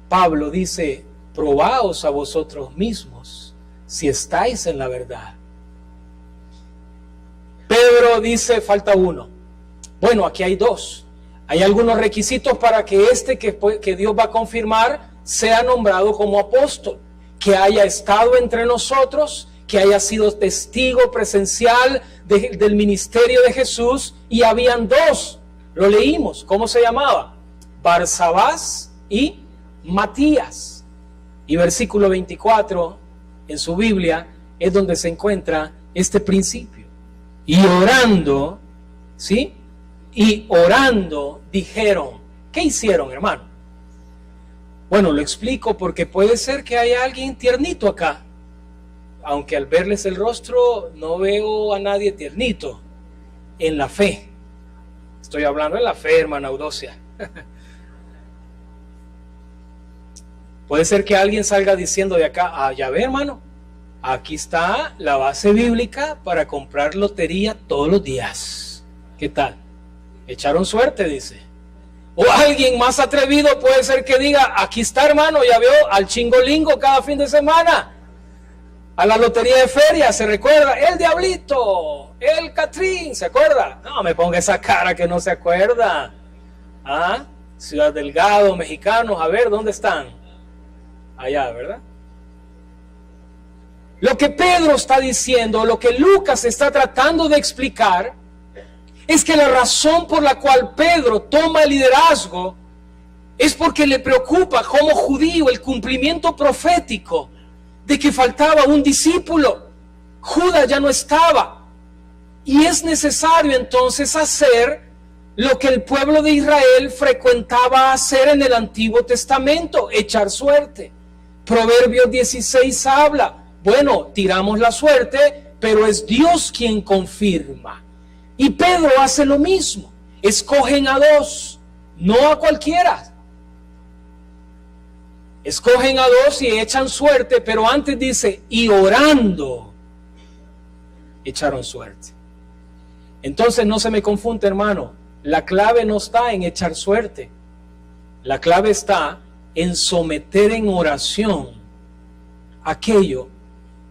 Pablo dice, probaos a vosotros mismos si estáis en la verdad. Pedro dice, falta uno. Bueno, aquí hay dos. Hay algunos requisitos para que que Dios va a confirmar sea nombrado como apóstol, que haya estado entre nosotros, que haya sido testigo presencial del ministerio de Jesús, y habían dos, lo leímos, ¿cómo se llamaba? Barsabás y Matías. Y versículo 24 en su Biblia es donde se encuentra este principio. Y orando, ¿sí? Y orando dijeron, ¿qué hicieron, hermano? Bueno, lo explico porque puede ser que haya alguien tiernito acá, aunque al verles el rostro no veo a nadie tiernito en la fe. Estoy hablando de la fe, hermana Eudocia. Puede ser que alguien salga diciendo de acá, ya ve, hermano, aquí está la base bíblica para comprar lotería todos los días. ¿Qué tal? Echaron suerte, dice. O alguien más atrevido puede ser que diga, aquí está, hermano, ya veo al Chingolingo cada fin de semana, a la lotería de feria, ¿se recuerda? El Diablito, el Catrín, ¿se acuerda? No me ponga esa cara que no se acuerda. ¿Ah? Ciudad Delgado, mexicanos, a ver, ¿dónde están? Allá, ¿verdad? Lo que Pedro está diciendo, lo que Lucas está tratando de explicar, es que la razón por la cual Pedro toma el liderazgo es porque le preocupa como judío el cumplimiento profético de que faltaba un discípulo. Judas ya no estaba. Y es necesario entonces hacer lo que el pueblo de Israel frecuentaba hacer en el Antiguo Testamento, echar suerte. Proverbios 16 habla, bueno, tiramos la suerte, pero es Dios quien confirma. Y Pedro hace lo mismo, escogen a dos, no a cualquiera. Escogen a dos y echan suerte, pero antes dice, y orando, echaron suerte. Entonces no se me confunde, hermano, la clave no está en echar suerte, la clave está en someter en oración aquello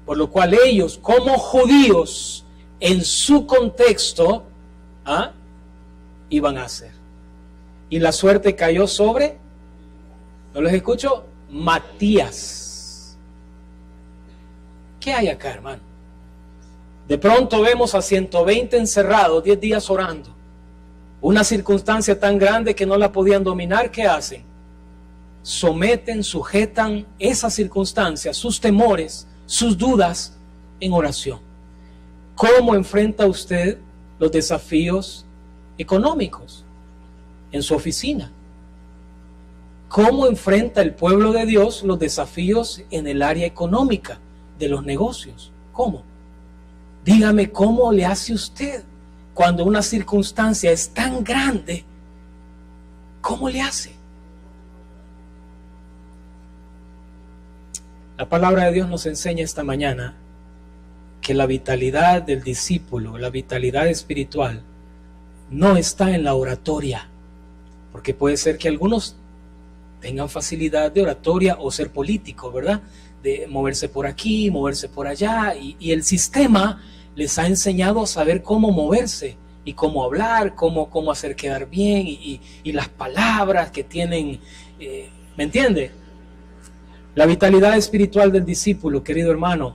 por lo cual ellos, como judíos, en su contexto, iban a hacer. Y la suerte cayó sobre, ¿no les escucho? Matías. ¿Qué hay acá, hermano? De pronto vemos a 120 encerrados, 10 días orando. Una circunstancia tan grande que no la podían dominar, ¿qué hacen? Someten, sujetan esa circunstancia, sus temores, sus dudas en oración. ¿Cómo enfrenta usted los desafíos económicos en su oficina? ¿Cómo enfrenta el pueblo de Dios los desafíos en el área económica de los negocios? ¿Cómo? Dígame, ¿cómo le hace usted cuando una circunstancia es tan grande? ¿Cómo le hace? La palabra de Dios nos enseña esta mañana que la vitalidad del discípulo, la vitalidad espiritual, no está en la oratoria, porque puede ser que algunos tengan facilidad de oratoria o ser político, ¿verdad? De moverse por aquí, moverse por allá, y el sistema les ha enseñado a saber cómo moverse y cómo hablar, cómo hacer quedar bien, y las palabras que tienen, ¿me entiende? La vitalidad espiritual del discípulo, querido hermano,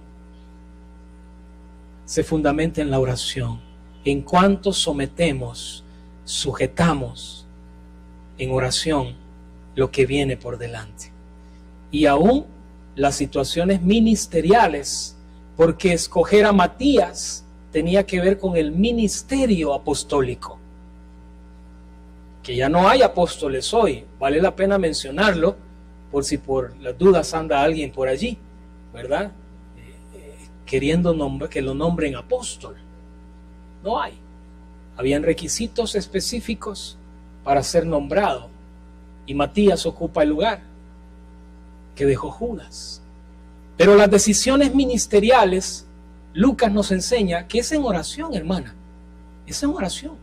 se fundamenta en la oración. En cuanto sometemos, sujetamos en oración lo que viene por delante. Y aún las situaciones ministeriales, porque escoger a Matías tenía que ver con el ministerio apostólico. Que ya no hay apóstoles hoy, vale la pena mencionarlo, por si por las dudas anda alguien por allí, ¿verdad? Queriendo que lo nombren apóstol. No hay. Habían requisitos específicos para ser nombrado, y Matías ocupa el lugar que dejó Judas. Pero las decisiones ministeriales Lucas nos enseña que es en oración, hermana. Es en oración.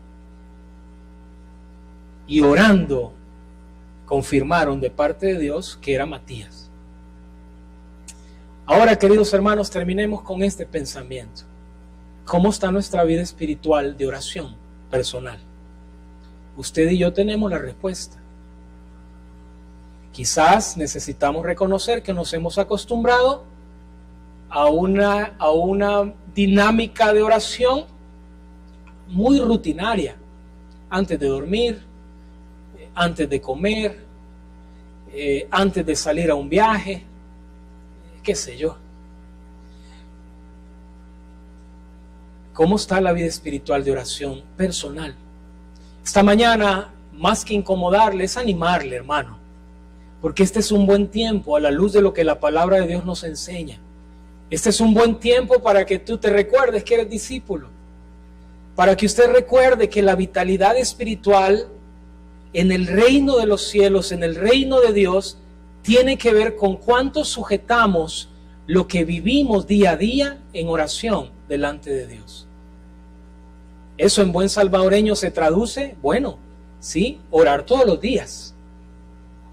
Y orando, confirmaron de parte de Dios que era Matías. Ahora, queridos hermanos, terminemos con este pensamiento. ¿Cómo está nuestra vida espiritual de oración personal? Usted y yo tenemos la respuesta. Quizás necesitamos reconocer que nos hemos acostumbrado a una dinámica de oración muy rutinaria. Antes de dormir, antes de comer, antes de salir a un viaje, qué sé yo. ¿Cómo está la vida espiritual de oración personal? Esta mañana, más que incomodarle, es animarle, hermano. Porque este es un buen tiempo a la luz de lo que la palabra de Dios nos enseña. Este es un buen tiempo para que tú te recuerdes que eres discípulo. Para que usted recuerde que la vitalidad espiritual en el reino de los cielos, en el reino de Dios, tiene que ver con cuánto sujetamos lo que vivimos día a día en oración delante de Dios. Eso en buen salvadoreño se traduce, bueno, sí, orar todos los días,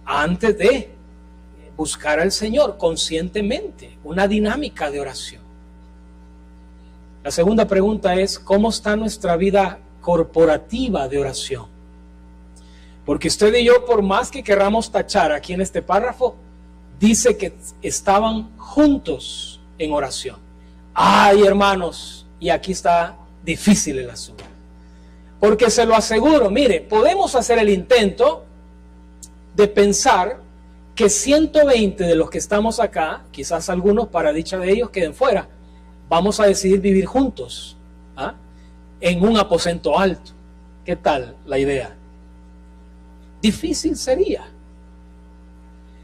antes de buscar al Señor conscientemente, una dinámica de oración. La segunda pregunta es, ¿cómo está nuestra vida corporativa de oración? Porque usted y yo, por más que querramos tachar aquí en este párrafo, dice que estaban juntos en oración. Ay, hermanos, y aquí está difícil el asunto. Porque se lo aseguro, mire, podemos hacer el intento de pensar que 120 de los que estamos acá, quizás algunos para dicha de ellos queden fuera, vamos a decidir vivir juntos, ¿ah?, en un aposento alto. ¿Qué tal la idea? Difícil sería.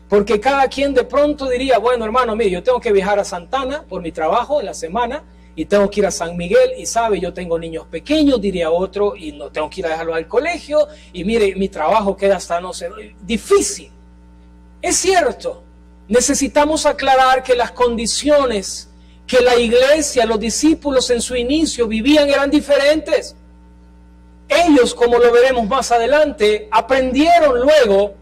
Porque cada quien de pronto diría, bueno, hermano, mire, yo tengo que viajar a Santana por mi trabajo en la semana y tengo que ir a San Miguel y sabe, yo tengo niños pequeños, diría otro, y no tengo que ir a dejarlos al colegio y mire, mi trabajo queda hasta no sé, difícil. Es cierto, necesitamos aclarar que las condiciones que la iglesia, los discípulos en su inicio vivían eran diferentes. Ellos, como lo veremos más adelante, aprendieron luego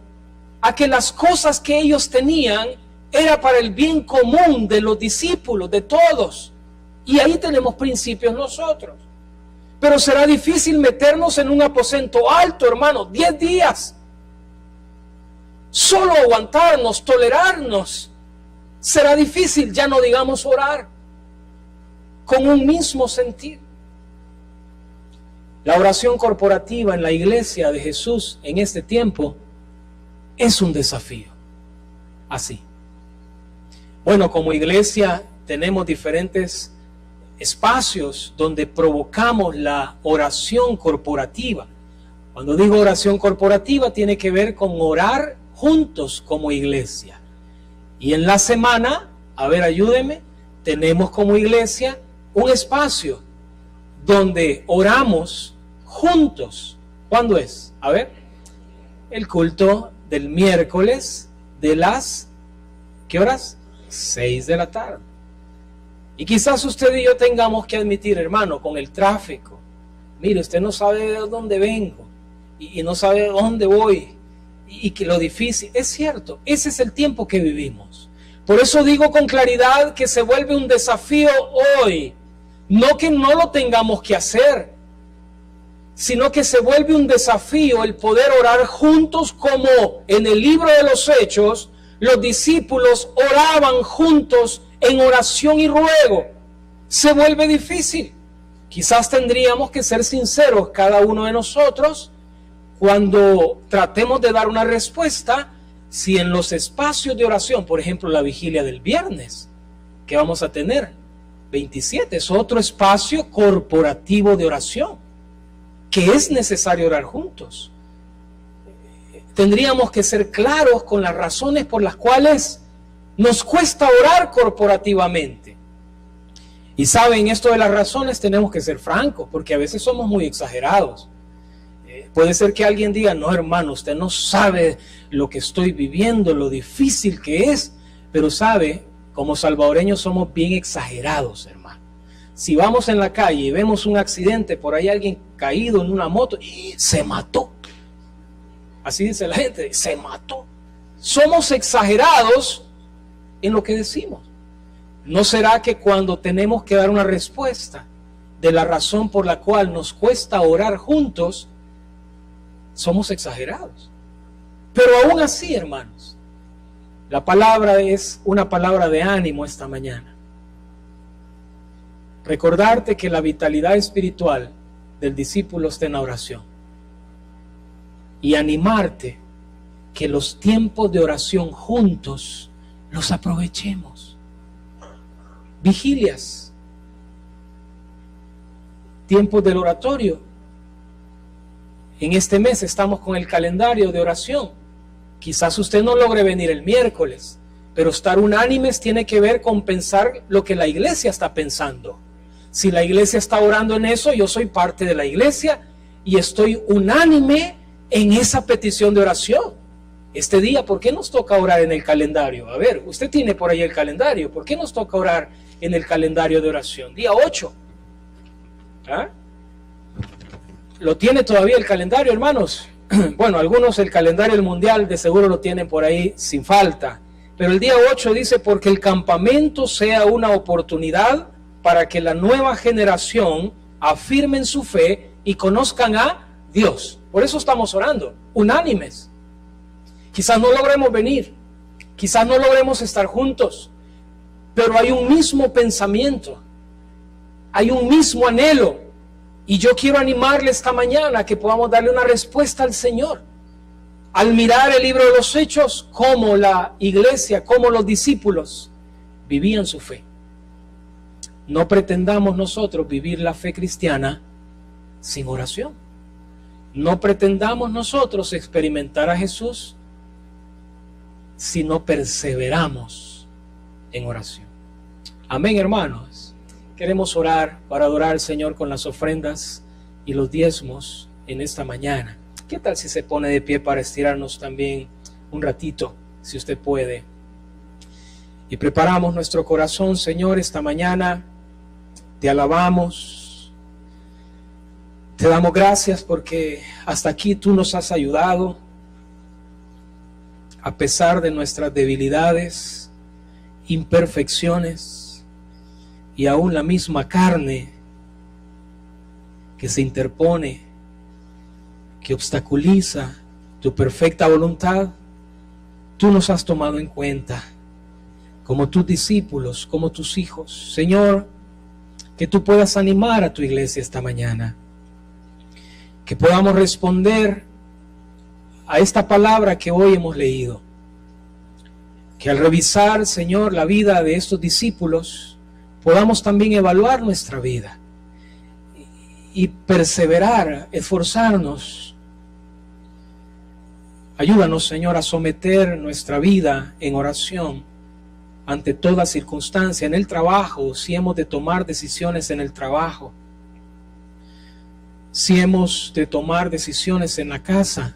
a que las cosas que ellos tenían era para el bien común de los discípulos, de todos. Y ahí tenemos principios nosotros. Pero será difícil meternos en un aposento alto, hermano, 10 días. Solo aguantarnos, tolerarnos. Será difícil, ya no digamos orar, con un mismo sentir. La oración corporativa en la iglesia de Jesús en este tiempo es un desafío. Así. Bueno, como iglesia tenemos diferentes espacios donde provocamos la oración corporativa. Cuando digo oración corporativa tiene que ver con orar juntos como iglesia. Y en la semana, a ver, ayúdeme, tenemos como iglesia un espacio donde oramos juntos. ¿Cuándo es? A ver, el culto del miércoles de las, ¿qué horas? 6 de la tarde. Y quizás usted y yo tengamos que admitir, hermano, con el tráfico, mire, usted no sabe de dónde vengo y no sabe de dónde voy y que lo difícil, es cierto, ese es el tiempo que vivimos. Por eso digo con claridad que se vuelve un desafío hoy, no que no lo tengamos que hacer, sino que se vuelve un desafío el poder orar juntos, como en el libro de los Hechos los discípulos oraban juntos en oración y ruego. Se vuelve difícil. Quizás tendríamos que ser sinceros cada uno de nosotros cuando tratemos de dar una respuesta, si en los espacios de oración, por ejemplo la vigilia del viernes que vamos a tener 27, es otro espacio corporativo de oración que es necesario orar juntos. Tendríamos que ser claros con las razones por las cuales nos cuesta orar corporativamente. Y saben, esto de las razones tenemos que ser francos, porque a veces somos muy exagerados. Puede ser que alguien diga, no, hermano, usted no sabe lo que estoy viviendo, lo difícil que es, pero sabe, como salvadoreños somos bien exagerados, hermano. Si vamos en la calle y vemos un accidente, por ahí alguien caído en una moto, y se mató. Así dice la gente, se mató. Somos exagerados en lo que decimos. ¿No será que cuando tenemos que dar una respuesta de la razón por la cual nos cuesta orar juntos, somos exagerados? Pero aún así, hermanos, la palabra es una palabra de ánimo esta mañana. Recordarte que la vitalidad espiritual del discípulo está en la oración. Y animarte que los tiempos de oración juntos los aprovechemos. Vigilias, tiempos del oratorio. En este mes estamos con el calendario de oración. Quizás usted no logre venir el miércoles, pero estar unánimes tiene que ver con pensar lo que la iglesia está pensando. Si la iglesia está orando en eso, yo soy parte de la iglesia y estoy unánime en esa petición de oración. Este día, ¿por qué nos toca orar en el calendario? A ver, usted tiene por ahí el calendario. ¿Por qué nos toca orar en el calendario de oración? Día 8. ¿Ah? ¿Lo tiene todavía el calendario, hermanos? Bueno, algunos el calendario del mundial de seguro lo tienen por ahí sin falta. Pero el día 8 dice, porque el campamento sea una oportunidad para que la nueva generación afirmen su fe y conozcan a Dios. Por eso estamos orando, unánimes. Quizás no logremos venir, quizás no logremos estar juntos, pero hay un mismo pensamiento, hay un mismo anhelo. Y yo quiero animarle esta mañana a que podamos darle una respuesta al Señor. Al mirar el libro de los Hechos, cómo la iglesia, cómo los discípulos vivían su fe. No pretendamos nosotros vivir la fe cristiana sin oración. No pretendamos nosotros experimentar a Jesús si no perseveramos en oración. Amén, hermanos. Queremos orar para adorar al Señor con las ofrendas y los diezmos en esta mañana. ¿Qué tal si se pone de pie para estirarnos también un ratito, si usted puede? Y preparamos nuestro corazón, Señor, esta mañana. Te alabamos, te damos gracias porque hasta aquí tú nos has ayudado, a pesar de nuestras debilidades, imperfecciones y aún la misma carne que se interpone, que obstaculiza tu perfecta voluntad. Tú nos has tomado en cuenta como tus discípulos, como tus hijos. Señor, que tú puedas animar a tu iglesia esta mañana, que podamos responder a esta palabra que hoy hemos leído, que al revisar, Señor, la vida de estos discípulos, podamos también evaluar nuestra vida y perseverar, esforzarnos. Ayúdanos, Señor, a someter nuestra vida en oración ante toda circunstancia, en el trabajo, si hemos de tomar decisiones en el trabajo, si hemos de tomar decisiones en la casa.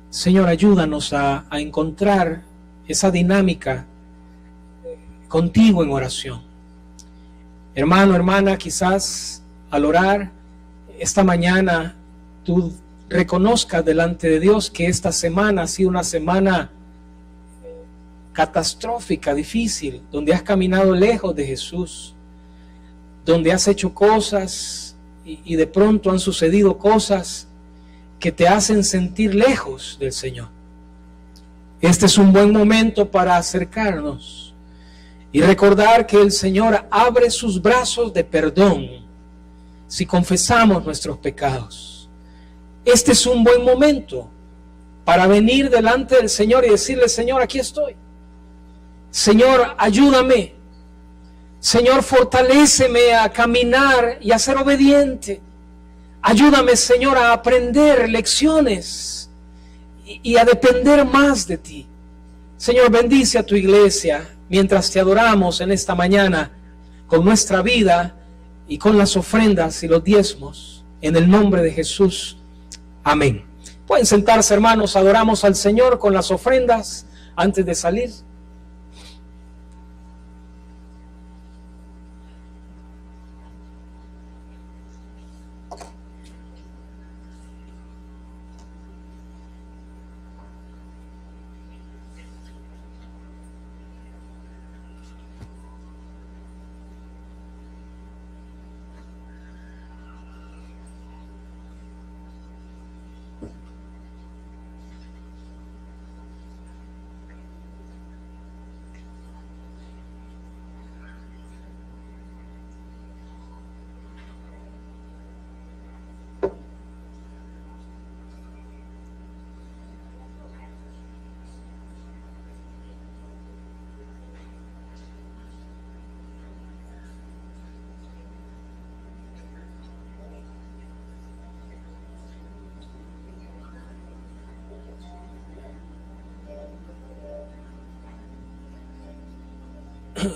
Señor, ayúdanos a encontrar esa dinámica contigo en oración. Hermano, hermana, quizás al orar esta mañana tú reconozcas delante de Dios que esta semana ha sido una semana catastrófica, difícil, donde has caminado lejos de Jesús, donde has hecho cosas y de pronto han sucedido cosas que te hacen sentir lejos del Señor. Este es un buen momento para acercarnos y recordar que el Señor abre sus brazos de perdón si confesamos nuestros pecados. Este es un buen momento para venir delante del Señor y decirle: Señor, aquí estoy. Señor, ayúdame. Señor, fortaléceme a caminar y a ser obediente. Ayúdame, Señor, a aprender lecciones y a depender más de ti. Señor, bendice a tu iglesia mientras te adoramos en esta mañana con nuestra vida y con las ofrendas y los diezmos. En el nombre de Jesús. Amén. Pueden sentarse, hermanos. Adoramos al Señor con las ofrendas antes de salir.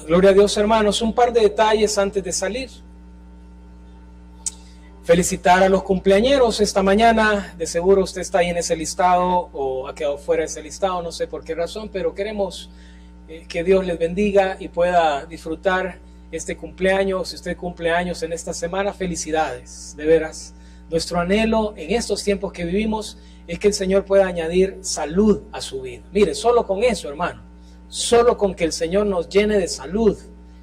Gloria a Dios, hermanos. Un par de detalles antes de salir. Felicitar a los cumpleañeros esta mañana. De seguro usted está ahí en ese listado o ha quedado fuera de ese listado, no sé por qué razón, pero queremos que Dios les bendiga y pueda disfrutar este cumpleaños. Si usted cumple años en esta semana, felicidades, de veras. Nuestro anhelo en estos tiempos que vivimos es que el Señor pueda añadir salud a su vida. Mire, solo con eso, hermano, solo con que el Señor nos llene de salud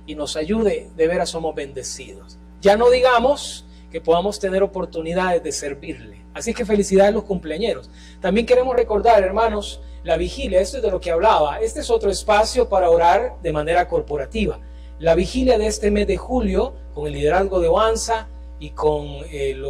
y nos ayude, de veras somos bendecidos. Ya no digamos que podamos tener oportunidades de servirle. Así que felicidades a los cumpleañeros. También queremos recordar, hermanos, la vigilia. Esto es de lo que hablaba. Este es otro espacio para orar de manera corporativa. La vigilia de este mes de julio, con el liderazgo de Oanza y con el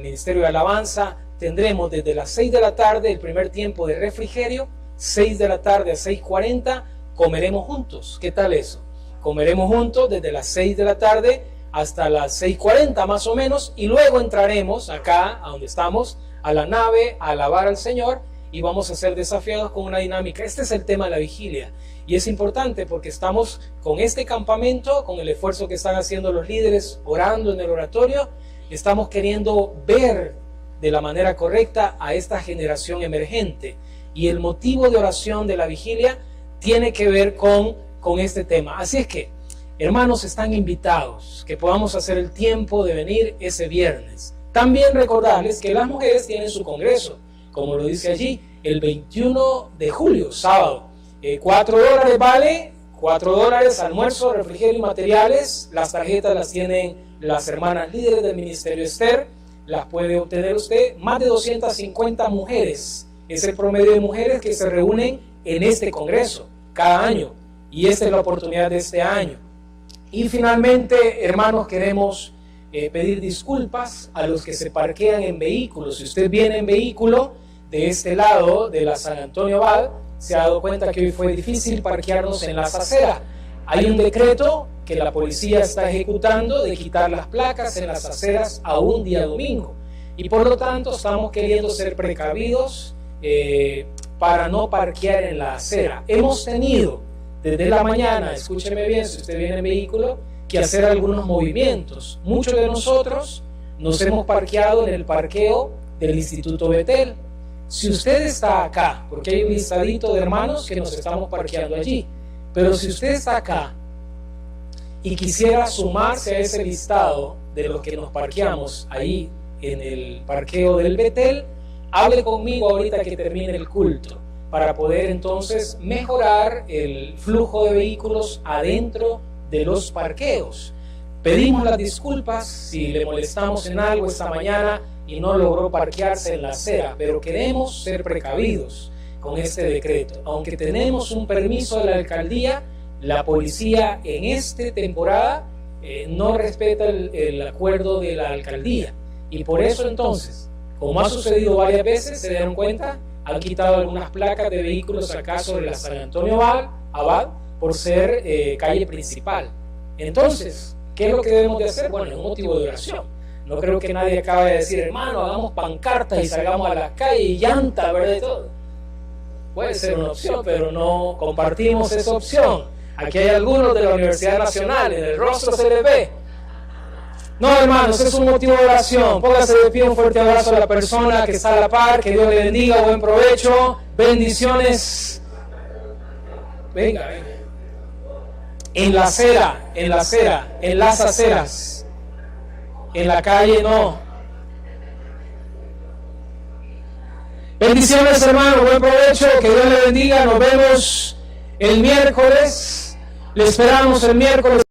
Ministerio de Alabanza, tendremos desde las 6 de la tarde el primer tiempo de refrigerio, 6 de la tarde a 6:40, comeremos juntos. ¿Qué tal eso? Comeremos juntos desde las 6 de la tarde hasta las 6:40 más o menos, y luego entraremos acá, a donde estamos, a la nave, a alabar al Señor, y vamos a ser desafiados con una dinámica. Este es el tema de la vigilia, y es importante porque estamos con este campamento, con el esfuerzo que están haciendo los líderes, orando en el oratorio, estamos queriendo ver de la manera correcta a esta generación emergente, y el motivo de oración de la vigilia tiene que ver con este tema. Así es que, hermanos, están invitados, que podamos hacer el tiempo de venir ese viernes. También recordarles que las mujeres tienen su congreso, como lo dice allí, el 21 de julio, sábado. $4 vale, $4, almuerzo, refrigerio y materiales. Las tarjetas las tienen las hermanas líderes del Ministerio Esther, las puede obtener usted. Más de 250 mujeres, es el promedio de mujeres que se reúnen en este congreso cada año, y esta es la oportunidad de este año. Y finalmente, hermanos, queremos pedir disculpas a los que se parquean en vehículos. Si usted viene en vehículo de este lado de la San Antonio Abad, se ha dado cuenta que hoy fue difícil parquearnos en las aceras. Hay un decreto que la policía está ejecutando de quitar las placas en las aceras a un día domingo. Y por lo tanto estamos queriendo ser precavidos para no parquear en la acera. Hemos tenido desde la mañana, escúcheme bien, si usted viene en vehículo, que hacer algunos movimientos. Muchos de nosotros nos hemos parqueado en el parqueo del Instituto Betel. Si usted está acá, porque hay un listadito de hermanos que nos estamos parqueando allí, pero si usted está acá y quisiera sumarse a ese listado de los que nos parqueamos ahí en el parqueo del Betel, hable conmigo ahorita que termine el culto, para poder entonces mejorar el flujo de vehículos adentro de los parqueos. Pedimos las disculpas si le molestamos en algo esta mañana y no logró parquearse en la acera, pero queremos ser precavidos con este decreto. Aunque tenemos un permiso de la alcaldía, la policía en esta temporada no respeta el acuerdo de la alcaldía, y por eso entonces, como ha sucedido varias veces, se dieron cuenta, han quitado algunas placas de vehículos acá sobre la San Antonio Abad por ser calle principal. Entonces, ¿qué es lo que debemos de hacer? Bueno, es un motivo de oración. No creo que nadie acabe de decir, hermano, hagamos pancartas y salgamos a la calle y llanta, ¿verdad? Y todo. Puede ser una opción, pero no compartimos esa opción. Aquí hay algunos de la Universidad Nacional, en el rostro se les ve. No, hermanos, es un motivo de oración. Póngase de pie, un fuerte abrazo a la persona que está a la par, que Dios le bendiga, buen provecho, bendiciones. Venga, venga. En la acera, en las aceras, en la calle no. Bendiciones, hermano, buen provecho, que Dios le bendiga. Nos vemos el miércoles. Le esperamos el miércoles.